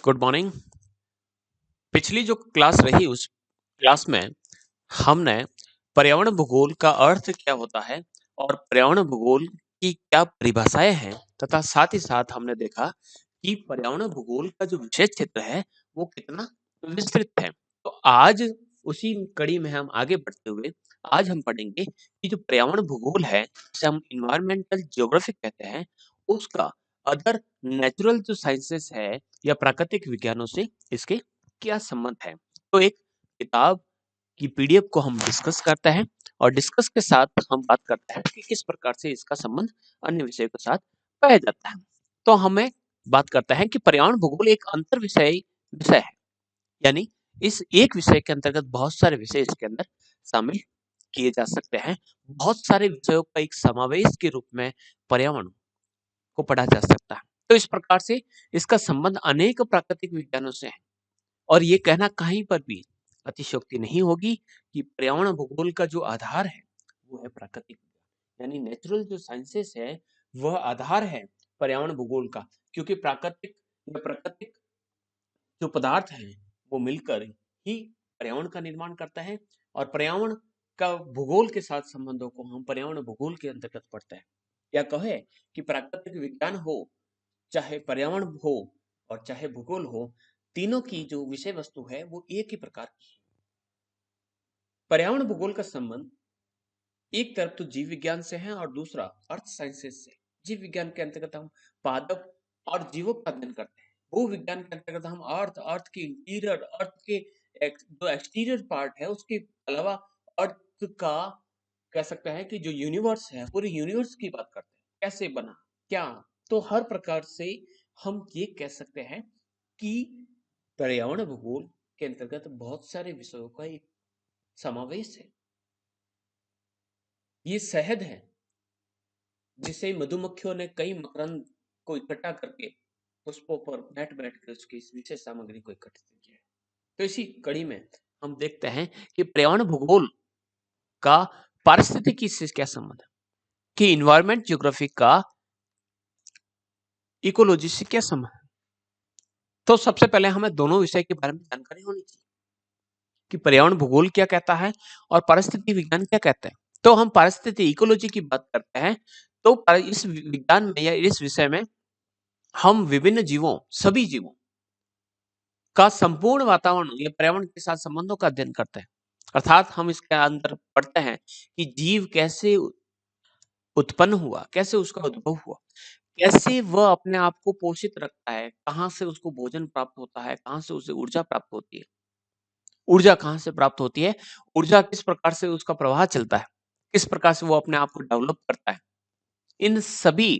Good morning. पिछली जो class रही उस क्लास में हमने पर्यावरण भूगोल का अर्थ क्या होता है और पर्यावरण भूगोल की क्या परिभाषाएं हैं तथा साथ ही साथ हमने देखा कि पर्यावरण भूगोल का जो विषय क्षेत्र है वो कितना विस्तृत है। तो आज उसी कड़ी में हम आगे बढ़ते हुए आज हम पढ़ेंगे कि जो पर्यावरण भूगोल है जिसे हम इन्वायरमेंटल ज्योग्राफी कहते हैं उसका अदर नेचुरल जो साइंसेस है या प्राकृतिक विज्ञानों से इसके क्या संबंध है। तो एक किताब की पीडीएफ को हम डिस्कस करते हैं और डिस्कस के साथ हम बात करते हैं कि किस प्रकार से इसका संबंध अन्य विषयों के साथ पाया जाता है। तो हमें बात करते हैं कि पर्यावरण भूगोल एक अंतर विषय विषय है, यानी इस एक विषय के अंतर्गत बहुत सारे विषय इसके अंदर शामिल किए जा सकते हैं। बहुत सारे विषयों का एक समावेश के रूप में पर्यावरण को पढ़ा जा सकता है। तो इस प्रकार से इसका संबंध अनेक प्राकृतिक विज्ञानों से है और ये कहना कहीं पर भी अतिशयोक्ति नहीं होगी कि पर्यावरण भूगोल का जो आधार है वो है प्राकृतिक विज्ञान, यानी नेचुरल जो साइंसेस है वह आधार है पर्यावरण भूगोल का, क्योंकि प्राकृतिक जो पदार्थ हैं वो मिलकर ही पर्यावरण का निर्माण करता है और पर्यावरण का भूगोल के साथ संबंधों को हम पर्यावरण भूगोल के अंतर्गत पढ़ते हैं। या कहे कि प्राकृतिक विज्ञान हो, चाहे पर्यावरण हो और चाहे भूगोल हो, तीनों की जो विषय वस्तु है वो एक ही प्रकार की है। पर्यावरण भूगोल का संबंध एक तरफ तो जीव विज्ञान से है और दूसरा अर्थ साइंसेस से। जीव विज्ञान के अंतर्गत हम पादप और जीवों का अध्ययन करते हैं। भू विज्ञान के अंतर्गत हम अर्थ के इंटीरियर, अर्थ के जो एक्सटीरियर पार्ट है उसके अलावा अर्थ का कह सकते हैं कि जो यूनिवर्स है पूरे यूनिवर्स की बात करते हैं, कैसे बना, क्या। तो हर प्रकार से हम ये कह सकते हैं कि पर्यावरण भूगोल के अंतर्गत बहुत सारे विषयों का एक समावेश है। ये शहद है जिसे मधुमक्खियों ने कई मकरंद को इकट्ठा करके पुष्पों पर बैठ बैठ कर उसकी इस विशेष सामग्री को एकत्रित किया है। तो इसी कड़ी में हम देखते हैं कि पर्यावरण भूगोल का पारिस्थितिकी से क्या संबंध है, कि इन्वायरमेंट ज्योग्राफी का इकोलॉजी से क्या संबंध है। तो सबसे पहले हमें दोनों विषय के बारे में जानकारी होनी चाहिए कि पर्यावरण भूगोल क्या कहता है और पारिस्थितिकी विज्ञान क्या कहता है। तो हम पारिस्थितिकी इकोलॉजी की बात करते हैं तो इस विज्ञान में या इस विषय में हम विभिन्न जीवों, सभी जीवों का संपूर्ण वातावरण या पर्यावरण के साथ संबंधों का अध्ययन करते हैं। अर्थात हम इसके अंदर पढ़ते हैं कि जीव कैसे उत्पन्न हुआ, कैसे उसका उद्भव हुआ, कैसे वह अपने आप को पोषित रखता है, कहाँ से उसको भोजन प्राप्त होता है, कहाँ से उसे ऊर्जा प्राप्त होती है, ऊर्जा कहाँ से प्राप्त होती है, ऊर्जा किस प्रकार से उसका प्रवाह चलता है, किस प्रकार से वो अपने आप को डेवलप करता है। इन सभी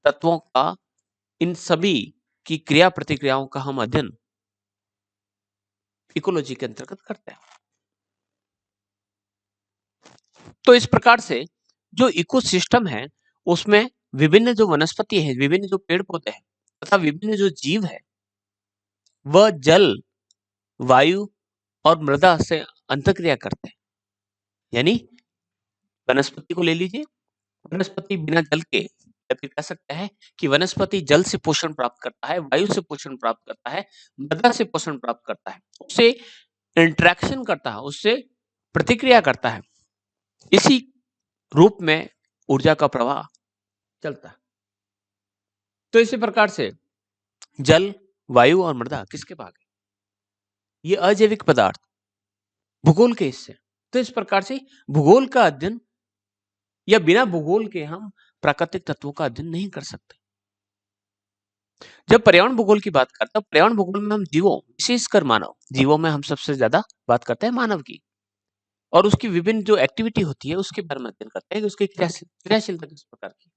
तत्वों का, इन सभी की क्रिया प्रतिक्रियाओं का हम अध्ययन इकोलॉजी के अंतर्गत करते हैं। तो इस प्रकार से जो इकोसिस्टम है उसमें विभिन्न जो वनस्पति है, विभिन्न जो पेड़ पौधे हैं तथा विभिन्न जो जीव है वह जल, वायु और मृदा से अंतःक्रिया करते हैं। यानी वनस्पति को ले लीजिए, वनस्पति बिना जल के, या फिर कह सकते हैं कि वनस्पति जल से पोषण प्राप्त करता है, वायु से पोषण प्राप्त करता है, मृदा से पोषण प्राप्त करता है, उससे इंटरेक्शन करता है, उससे प्रतिक्रिया करता है। इसी रूप में ऊर्जा का प्रवाह चलता है। तो इसी प्रकार से जल, वायु और मृदा किसके भाग है? ये अजैविक पदार्थ भूगोल के हिस्से। तो इस प्रकार से भूगोल का अध्ययन या बिना भूगोल के हम प्राकृतिक तत्वों का अध्ययन नहीं कर सकते। जब पर्यावरण भूगोल की बात करते हैं, पर्यावरण भूगोल में हम जीवों, विशेषकर मानव जीवों में हम सबसे ज्यादा बात करते हैं मानव की, और उसकी विभिन्न जो एक्टिविटी होती है उसके बारे में अध्ययन करते हैं कि उसकी क्रियाशीलता किस प्रकार की,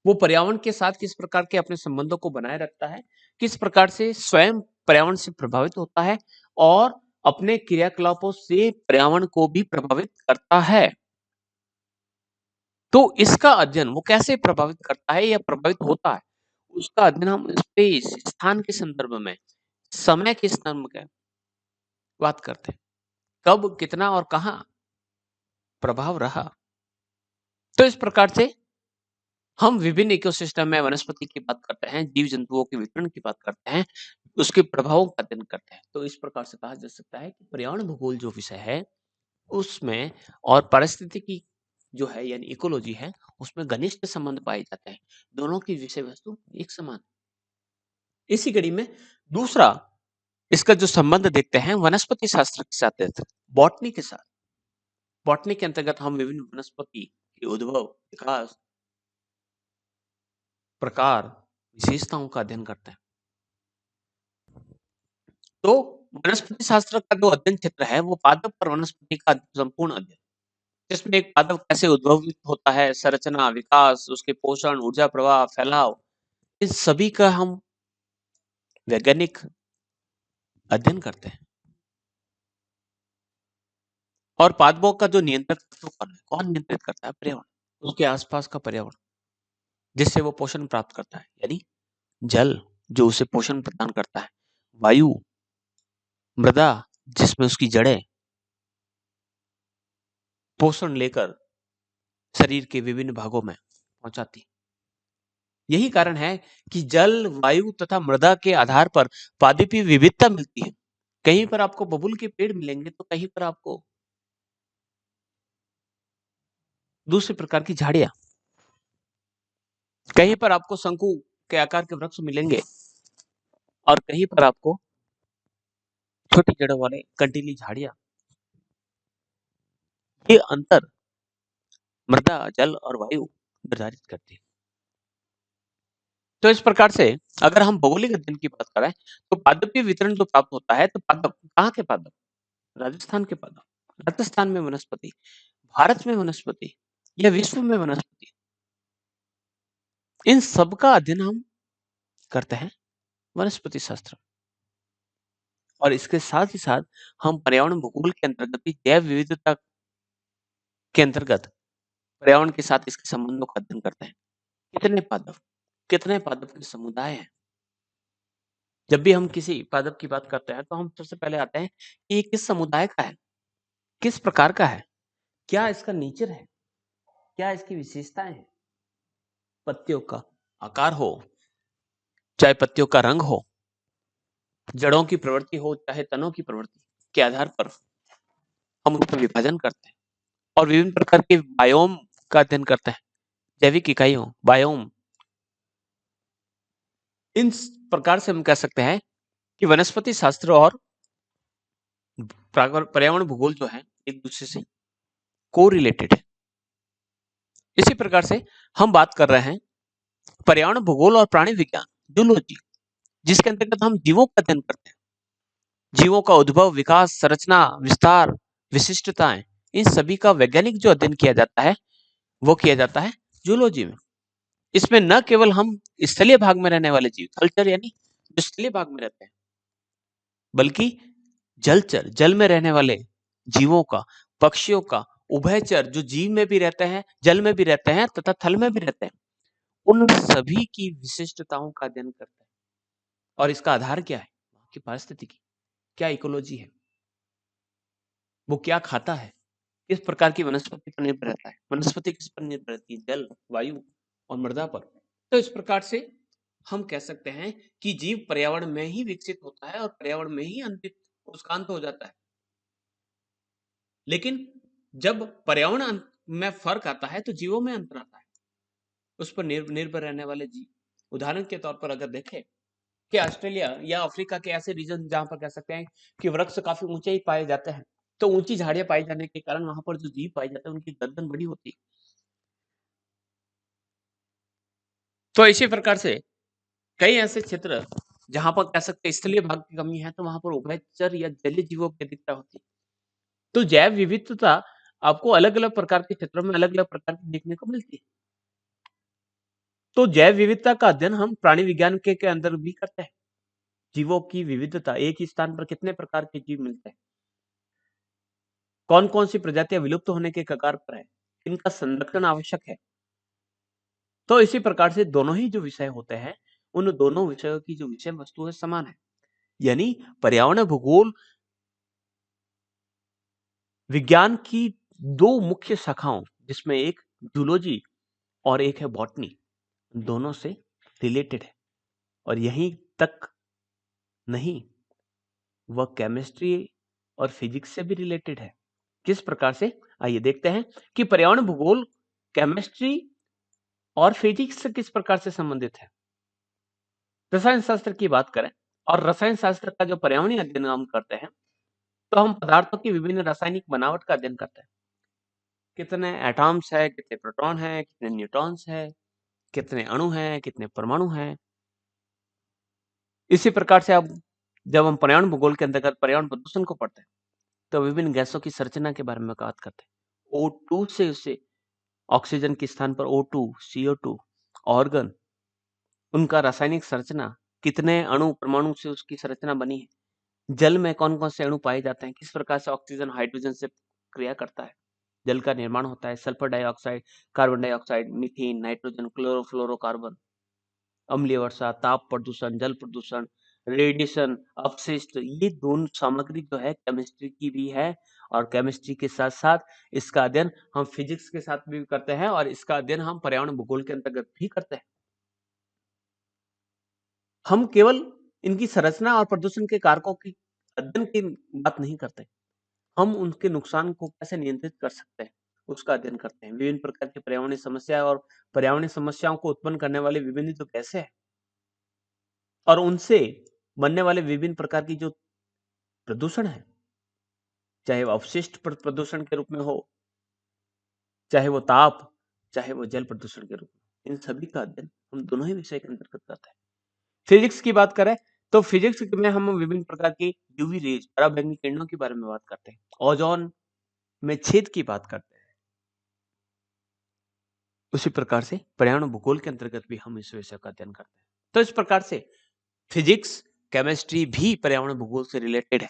वो पर्यावरण के साथ किस प्रकार के अपने संबंधों को बनाए रखता है, किस प्रकार से स्वयं पर्यावरण से प्रभावित होता है और अपने क्रियाकलापों से पर्यावरण को भी प्रभावित करता है। तो इसका अध्ययन वो कैसे प्रभावित करता है या प्रभावित होता है, उसका अध्ययन हम स्पेस, स्थान के संदर्भ में, समय के संदर्भ में बात करते हैं। कब, कितना और कहाँ प्रभाव रहा। तो इस प्रकार से हम विभिन्न इकोसिस्टम में वनस्पति की बात करते हैं, जीव-जंतुओं के वितरण की बात करते हैं, उसके प्रभावों का अध्ययन करते हैं। तो इस प्रकार से कहा जा सकता है कि पर्यावरण भूगोल जो विषय है, उसमें और पारिस्थितिकी जो है यानी इकोलॉजी है, उसमें घनिष्ठ संबंध पाए जाते हैं। दोनों की विषय वस्तु एक समान। इसी कड़ी में दूसरा इसका जो संबंध देखते हैं वनस्पति शास्त्र के साथ है, बॉटनी के साथ। बॉटनी के अंतर्गत हम विभिन्न वनस्पति के उद्भव, विकास, प्रकार, विशेषताओं का अध्ययन करते हैं। तो वनस्पति शास्त्र का जो अध्ययन क्षेत्र है वो पादप और वनस्पति का संपूर्ण अध्ययन, जिसमें एक पादप कैसे उद्भवित होता है, संरचना, विकास, उसके पोषण, ऊर्जा प्रवाह, फैलाव, इन सभी का हम वैज्ञानिक अध्ययन करते हैं। और पादपों का जो नियंत्रण कौन है, कौन नियंत्रित करता है? पर्यावरण, उसके आसपास का पर्यावरण, जिससे वो पोषण प्राप्त करता है, यानी जल जो उसे पोषण प्रदान करता है, वायु, मृदा जिसमें उसकी जड़ें पोषण लेकर शरीर के विभिन्न भागों में पहुंचाती। यही कारण है कि जल, वायु तथा मृदा के आधार पर पादपीय विविधता मिलती है। कहीं पर आपको बबूल के पेड़ मिलेंगे तो कहीं पर आपको दूसरे प्रकार की झाड़ियां, कहीं पर आपको शंकु के आकार के वृक्ष मिलेंगे और कहीं पर आपको छोटी जड़ों वाले कंटीली झाड़ियां। ये अंतर मृदा, जल और वायु निर्धारित करती है। तो इस प्रकार से अगर हम भौगोलिक अध्ययन की बात करें तो पादपीय वितरण जो प्राप्त होता है, तो पादप कहाँ के पादप? राजस्थान के पादप, राजस्थान में वनस्पति, भारत में वनस्पति या विश्व में वनस्पति, इन सब का अध्ययन हम करते हैं वनस्पति शास्त्र। और इसके साथ ही साथ हम पर्यावरण भूगोल के अंतर्गत भी जैव विविधता के अंतर्गत पर्यावरण के साथ इसके संबंधों का अध्ययन करते हैं। कितने पादप के समुदाय हैं? जब भी हम किसी पादप की बात करते हैं तो हम सबसे पहले आते हैं कि ये किस समुदाय का है, किस प्रकार का है, क्या इसका नेचर है, क्या इसकी विशेषताएं हैं। पत्तियों का आकार हो, चाहे पत्तियों का रंग हो, जड़ों की प्रवृत्ति हो, चाहे तनों की प्रवृत्ति, के आधार पर हम उसका विभाजन करते हैं और विभिन्न प्रकार के बायोम का अध्ययन करते हैं, जैविक इकाइयों, बायोम। इन प्रकार से हम कह सकते हैं कि वनस्पति शास्त्र और पर्यावरण भूगोल जो है एक दूसरे से कोरिलेटेड है। इसी प्रकार से हम बात कर रहे हैं पर्यावरण भूगोल और प्राणी विज्ञान, जूलॉजी, जिसके अंतर्गत हम जीवों का अध्ययन करते हैं। जीवों का उद्भव, विकास, संरचना, विस्तार, विशिष्टताएं, इन सभी का वैज्ञानिक जो अध्ययन किया जाता है वो किया जाता है जूलॉजी में। इसमें न केवल हम स्थलीय भाग में रहने वाले जीव, कल्चर यानी जो स्थलीय भाग में रहते हैं, बल्कि जलचर, जल में रहने वाले जीवों का, पक्षियों का, उभयचर जो जीव में भी रहते हैं, जल में भी रहते हैं तथा थल में भी रहते हैं, उन सभी की विशिष्टताओं का अध्ययन करते हैं। और इसका आधार क्या है? वहाँ की पारिस्थितिकी, क्या इकोलॉजी है, वो क्या खाता है, किस प्रकार की वनस्पति पर निर्भर रहता है। वनस्पति किस पर निर्भर रहती है? जल, वायु और मृदा पर। तो इस प्रकार से हम कह सकते हैं कि जीव पर्यावरण में ही विकसित होता है और पर्यावरण में ही उसका अंत हो जाता है। लेकिन जब पर्यावरण में फर्क आता है तो जीवों में अंतर आता है, उस पर निर्भर रहने वाले जीव। उदाहरण के तौर पर अगर देखें कि ऑस्ट्रेलिया या अफ्रीका के ऐसे रीजन जहां पर कह सकते हैं कि वृक्ष काफी ऊंचे ही पाए जाते हैं, तो ऊंची झाड़ियां पाई जाने के कारण वहां पर जो जीव पाए जाते हैं उनकी गर्दन बड़ी होती है। तो इसी प्रकार से कई ऐसे क्षेत्र जहां पर कह सकते हैं स्थलीय भाग की कमी है, तो वहां पर उभयचर या जलीय जीवों की अधिकता होती है। तो जैव विविधता आपको अलग अलग प्रकार के क्षेत्रों में अलग अलग प्रकार की देखने को मिलती है। तो जैव विविधता का अध्ययन हम प्राणी विज्ञान के अंदर भी करते हैं। जीवों की विविधता, एक ही स्थान पर कितने प्रकार के जीव मिलते हैं, कौन कौन सी प्रजातियां विलुप्त होने के कगार पर है, इनका संरक्षण आवश्यक है। तो इसी प्रकार से दोनों ही जो विषय होते हैं, उन दोनों विषयों की जो विषय वस्तु है समान है। यानी पर्यावरण भूगोल विज्ञान की दो मुख्य शाखाओं, जिसमें एक जूलॉजी और एक है बॉटनी, दोनों से रिलेटेड है और यहीं तक नहीं, वह केमिस्ट्री और फिजिक्स से भी रिलेटेड है। किस प्रकार से? आइए देखते हैं कि पर्यावरण भूगोल केमिस्ट्री और फिजिक्स से किस प्रकार से संबंधित है। रसायन शास्त्र की बात करें और रसायन शास्त्र का जो पर्यावरणीय अध्ययन हम करते हैं, तो हम पदार्थों की विभिन्न रासायनिक बनावट का अध्ययन करते हैं। कितने एटॉम्स है, कितने प्रोटॉन है, कितने न्यूट्रॉन्स है, कितने अणु हैं, कितने परमाणु हैं। इसी प्रकार से अब जब हम पर्यावरण भूगोल के अंतर्गत पर्यावरण प्रदूषण को पढ़ते हैं, तो विभिन्न गैसों की संरचना के बारे में बात करते हैं। O2 से उसे ऑक्सीजन के स्थान पर O2, CO2, ऑर्गन, उनका रासायनिक संरचना, कितने अणु परमाणु से उसकी संरचना बनी है, जल में कौन-कौन से अणु पाए जाते हैं, किस प्रकार से ऑक्सीजन हाइड्रोजन से क्रिया करता है, जल का निर्माण होता है, sulphur dioxide, carbon dioxide, methane, nitrogen, chlorofluorocarbon, अम्लीय वर्षा, ताप प्रदूषण, जल प्रदूषण, रेडिएशन, अपशिष्ट, ये दोनों सामग्री जो है केमिस्ट्री की भी है और केमिस्ट्री के साथ-साथ इसका अध्ययन हम फिजिक्स के साथ भी करते हैं और इसका अध्ययन हम पर्यावरण भूगोल के अंतर्गत भी करते हैं। हम केवल इनकी संरचना और प्रदूषण के कारकों की अध्ययन की बात नहीं करते। हम उनके नुकसान को कैसे नियंत्रित कर सकते हैं, उसका अध्ययन करते हैं। विभिन्न प्रकार की पर्यावरणीय समस्या और पर्यावरणीय समस्याओं को उत्पन्न करने वाले विभिन्न जो गैसें हैं और उनसे बनने वाले विभिन्न प्रकार की जो प्रदूषण है, चाहे वो अवशिष्ट प्रदूषण के रूप में हो, चाहे वो ताप, चाहे वो जल प्रदूषण के रूप में, इन सभी का अध्ययन हम दोनों ही विषय के अंतर्गत करते हैं। फिजिक्स की बात करें तो फिजिक्स में हम विभिन्न प्रकार की यूवी रेज, पराबैंगनी किरणों के बारे में बात करते हैं। ओजोन में छेद की बात करते हैं। उसी प्रकार से पर्यावरण भूगोल के अंतर्गत भी हम इस विषय का अध्ययन करते हैं। तो इस प्रकार से फिजिक्स, केमिस्ट्री भी पर्यावरण भूगोल से रिलेटेड है।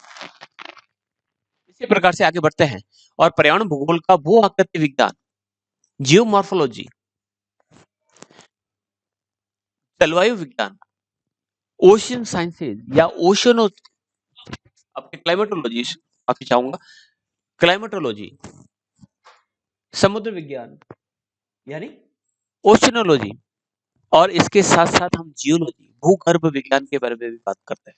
इसी प्रकार से आगे बढ़ते हैं और पर्यावरण भूगोल का भू आकृति विज्ञान, जियोमॉर्फोलॉजी, जलवायु विज्ञान, ओशियन साइंसेज या ओशनो, आपके क्लाइमेटोलॉजी काफी चाहूंगा, क्लाइमेटोलॉजी, समुद्र विज्ञान यानी ओशनोलॉजी और इसके साथ-साथ हम जियोलॉजी, भूगर्भ विज्ञान के बारे में भी बात करते हैं।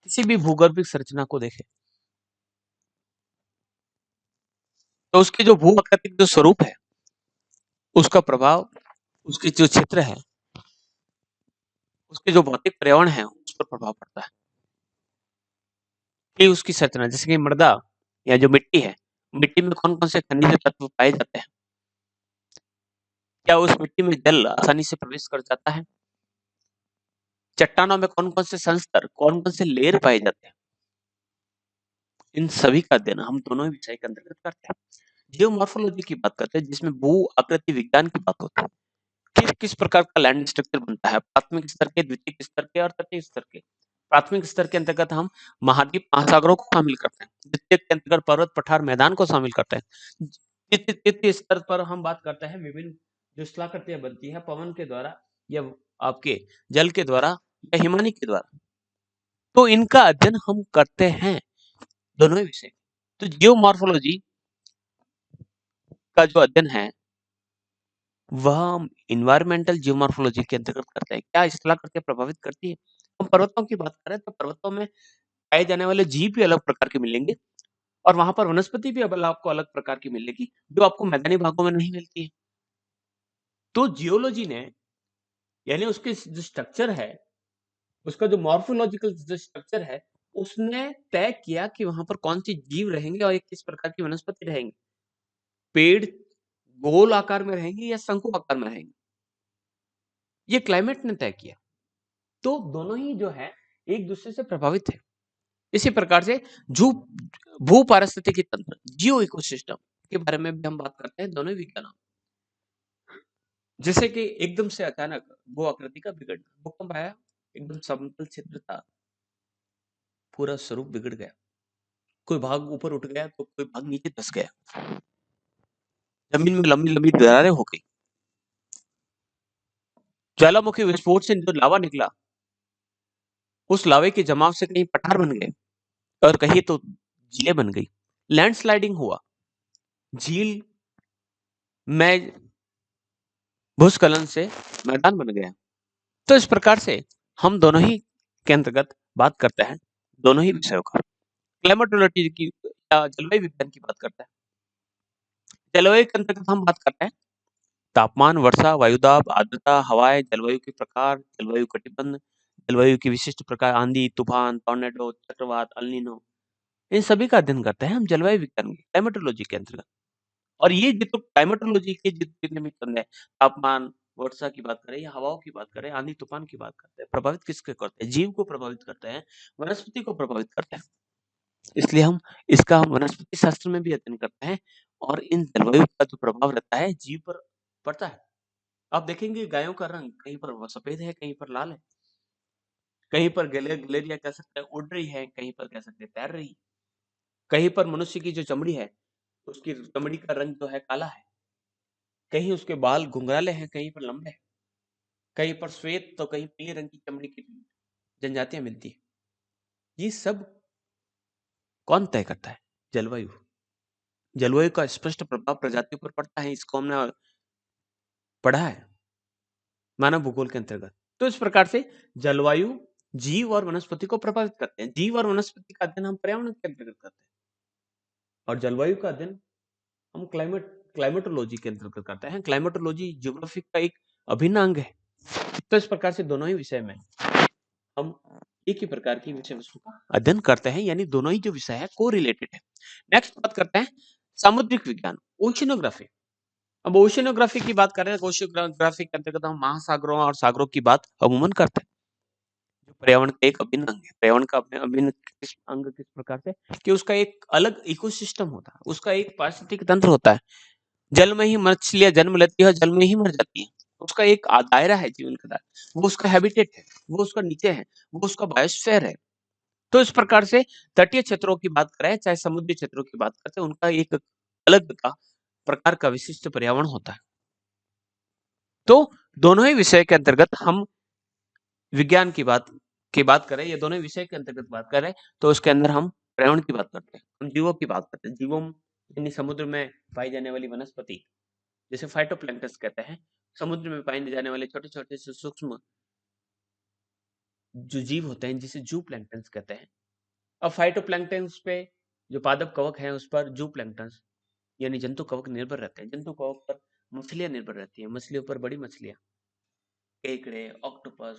किसी भी भूगर्भिक संरचना को देखें तो उसके जो भू-आकृतिक जो स्वरूप है, उसका प्रभाव, उसके जो क्षेत्र है, उसके जो भौतिक पर्यावरण है, उस पर प्रभाव पड़ता है। कि उसकी संरचना जैसे कि मृदा या जो मिट्टी है, मिट्टी में कौन-कौन से खनिज तत्व पाए जाते हैं? क्या उस मिट्टी में जल आसानी से प्रवेश कर जाता है? चट्टानों में कौन-कौन से संस्तर, कौन-कौन से लेयर पाए जाते हैं? इन सभी का अध्ययन हम दोनों ही विषय के अंतर्गत करते हैं। जियोमॉर्फोलॉजी की बात करते हैं जिसमें भू आकृति विज्ञान की बात होती है। किस प्रकार का लैंड स्ट्रक्चर बनता है, प्राथमिक स्तर के, द्वितीयक स्तर के और तटीय स्तर के। प्राथमिक स्तर के अंतर्गत हम महाद्वीप, महासागरों को शामिल करते हैं। द्वितीयक के अंतर्गत पर्वत, पठार, मैदान को शामिल करते हैं। तृतीय स्तर पर हम बात करते हैं विभिन्न जो स्थलाकृतियां बनती है पवन के द्वारा या आपके जल के द्वारा या हिमानी के द्वारा। तो इनका अध्ययन हम करते हैं दोनों ही विषय। तो जियोमॉर्फोलॉजी का जो अध्ययन है वह हम एनवायरमेंटल जियोमॉर्फोलॉजी के अंतर्गत करते हैं। क्या स्थलाकृतियां प्रभावित करती है? हम पर्वतों की बात करें तो पर्वतों में पाए जाने वाले जीव भी अलग प्रकार के मिलेंगे और वहां पर वनस्पति भी अब आपको अलग प्रकार की मिलेगी जो आपको मैदानी भागों में नहीं मिलती है। तो जियोलॉजी ने यानी उसके जो स्ट्रक्चर है, उसका जो मॉर्फोलॉजिकल जो स्ट्रक्चर है, उसने तय किया कि वहां पर कौन सी जीव रहेंगे और किस प्रकार की वनस्पति रहेंगी। पेड़ गोल आकार में रहेंगे या शंकु आकार में रहेंगे, ये क्लाइमेट ने तय किया। तो दोनों ही जो है एक दूसरे से प्रभावित है। इसी प्रकार से जू भू पारिस्थितिकी तंत्र, जियो इकोसिस्टम के बारे में भी हम बात करते हैं दोनों विज्ञानों। जैसे कि एकदम से अचानक भू आकृति का बिगड़ना, भूकंप आया, एकदम समतल क्षेत्र था, पूरा स्वरूप बिगड़ गया, कोई भाग ऊपर उठ गया तो कोई भाग नीचे धस गया, जमीन में लंबी लंबी दरारें हो गई, ज्वालामुखी विस्फोट से जो लावा निकला, उस लावे के जमाव से कहीं पठार बन गए और कहीं तो झीलें बन गई, लैंडस्लाइडिंग हुआ, झील में भूस्खलन से मैदान बन गया। तो इस प्रकार से हम दोनों ही के अंतर्गत बात करते हैं, दोनों ही विषयों का। क्लाइमेटोलॉजी की या जलवायु विज्ञान की बात करते हैं। जलवायु के अंतर्गत हम बात करते हैं तापमान, वर्षा, वायुदाब, आर्द्रता, हवाएं, जलवायु के प्रकार, जलवायु कटिबंध, जलवायु की विशिष्ट प्रकार, आंधी, तूफान, टॉर्नेडो, चक्रवात, अल नीनो, इन सभी का अध्ययन करते हैं हम जलवायु विज्ञान की क्लाइमेटोलॉजी के अंतर्गत। और ये जो क्लाइमेटोलॉजी के जितने भी चंद है, तापमान, वर्षा की बात करें या हवाओं की बात करें, आंधी तूफान की बात करते हैं, प्रभावित किसके करते हैं? जीव को प्रभावित करते हैं, वनस्पति को प्रभावित करते हैं। इसलिए हम इसका हम वनस्पति शास्त्र में भी अध्ययन करते हैं और इन जलवायु का जो प्रभाव रहता है जीव पर पड़ता है। आप देखेंगे गायों का रंग कहीं पर वो सफेद है, कहीं पर लाल है, कहीं पर गलेरिया कह सकते हैं उड़ रही है, कहीं पर कह सकते हैं तैर रही है। कहीं पर मनुष्य की जो चमड़ी है, उसकी चमड़ी का रंग जो है काला है, कहीं उसके बाल घुंघराले हैं, कहीं पर लंबे हैं, कहीं पर श्वेत तो कहीं पीले रंग की चमड़ी की जनजातियां मिलती है। ये सब कौन तय करता है? जलवायु। जलवायु का स्पष्ट प्रभाव प्रजातियों पर पड़ता है, इसको हमने पढ़ा है मानव भूगोल के अंतर्गत। तो इस प्रकार से जलवायु जीव और वनस्पति को प्रभावित करते हैं। जीव और वनस्पति का अध्ययन हम पर्यावरण के अंतर्गत करते हैं और जलवायु का अध्ययन हम क्लाइमेटोलॉजी के अंतर्गत करते हैं। क्लाइमेटोलॉजी ज्योग्राफी का एक अभिन्न अंग है। तो इस प्रकार से दोनों ही विषय में हम एक ही प्रकार की विषय वस्तु का अध्ययन करते हैं, यानी दोनों ही जो विषय है को रिलेटेड है। नेक्स्ट बात करते हैं सामुद्रिक विज्ञान, ओशिनोग्राफी। अब ओशिनोग्राफी की बात करें, ओशिनोग्राफी के अंतर्गत हम महासागरों और सागरों की बात अमूमन करते हैं, जो पर्यावरण का एक अभिन्न अंग है। पर्यावरण का अपने अभिन्न अंग किस प्रकार से कि उसका एक अलग इकोसिस्टम होता है, उसका एक पारिस्थितिक तंत्र होता है। जल में ही मछलियां जन्म लेती है और जल में ही मर जाती है। उसका एक दायरा है जीवन का दायरा, वो उसका हैबिटेट है, वो उसका नीचे है, वो उसका बायोस्फीयर है। तो इस प्रकार से तटीय क्षेत्रों की बात करें चाहे समुद्री क्षेत्रों की बात करते हैं, उनका एक अलग का प्रकार का विशिष्ट पर्यावरण होता है। तो दोनों ही विषय के अंतर्गत हम विज्ञान की बात करें, ये दोनों ही विषय के अंतर्गत बात करें, तो उसके अंदर हम पर्यावरण की बात करते हैं, हम जीवों की बात करते हैं। जीवों यानी समुद्र में पाई जाने वाली वनस्पति, जिसे फाइटोप्लैंक्टन कहते हैं। समुद्र में पाए जाने वाले छोटे-छोटे से सूक्ष्म जो जीव होते हैं, जिसे जू प्लैंक्टन कहते हैं। अब फाइटोप्लैंक्टन पे जो पादप कवक है, उस पर जू प्लैंक्टन यानी जंतु कवक निर्भर रहते हैं। जंतु कवक पर मछलियां निर्भर रहती हैं, मछलियों पर बड़ी मछलियां, केकड़े, ऑक्टोपस,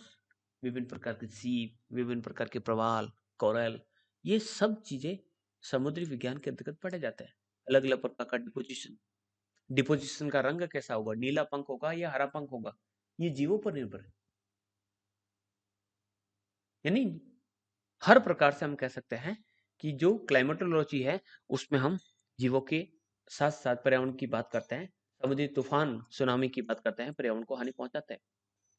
विभिन्न प्रकार के सीप, विभिन्न प्रकार के प्रवाल, कोरल, ये सब चीजें समुद्री विज्ञान के अंतर्गत पढ़े जाते हैं। अलग अलग प्रकार का डिपोजिशन, डिपोजिशन का रंग कैसा होगा, नीला पंख होगा या हरा पंख होगा, ये जीवों पर निर्भर है। यानी हर प्रकार से हम कह सकते हैं कि जो क्लाइमेटोलॉजी है उसमें हम जीवों के साथ साथ पर्यावरण की बात करते हैं। समुद्री तूफान, सुनामी की बात करते हैं, पर्यावरण को हानि पहुंचाते हैं।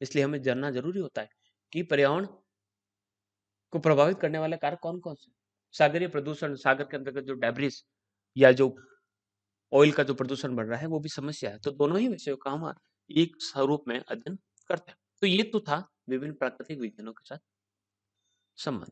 इसलिए हमें जानना जरूरी होता है कि पर्यावरण को प्रभावित करने वाले कारक कौन कौन से। सागरीय प्रदूषण, सागर के अंतर्गत जो डेब्रिस या जो ऑयल का जो प्रदूषण बढ़ रहा है वो भी समस्या है। तो दोनों ही विषयों का हम एक स्वरूप में अध्ययन करते हैं। तो ये तो था विभिन्न प्राकृतिक विज्ञानों के साथ संबंध।